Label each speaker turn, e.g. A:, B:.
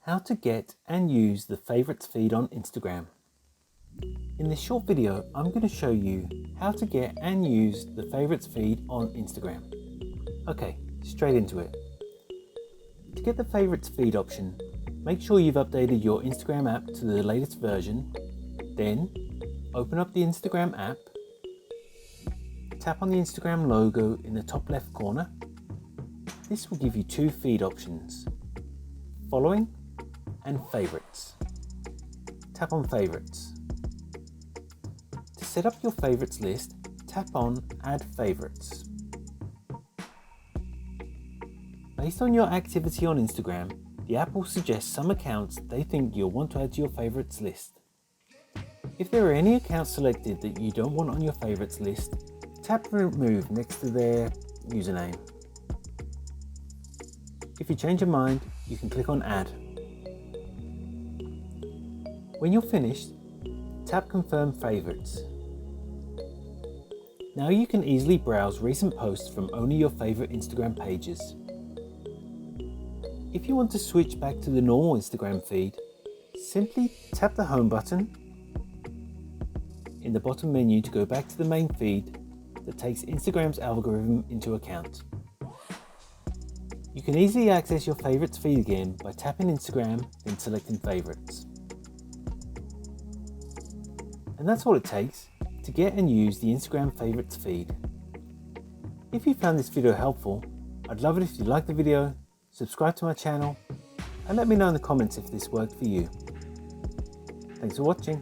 A: How to get and use the favorites feed on Instagram. In this short video, I'm going to show you how to get and use the favorites feed on Instagram. Okay, straight into it. To get the favorites feed option, make sure you've updated your Instagram app to the latest version. Then, open up the Instagram app. Tap on the Instagram logo in the top left corner. This will give you two feed options: following and favorites. Tap on favorites. To set up your favorites list, tap on add favorites. Based on your activity on Instagram, the app will suggest some accounts they think you'll want to add to your favorites list. If there are any accounts selected that you don't want on your favorites list, tap remove next to their username. If you change your mind, you can click on add. When you're finished, tap confirm favorites. Now you can easily browse recent posts from only your favorite Instagram pages. If you want to switch back to the normal Instagram feed, simply tap the home button in the bottom menu to go back to the main feed that takes Instagram's algorithm into account. You can easily access your favorites feed again by tapping Instagram then selecting favorites. And that's all it takes to get and use the Instagram favorites feed. If you found this video helpful, I'd love it if you liked the video, subscribe to my channel, and let me know in the comments if this worked for you. Thanks for watching.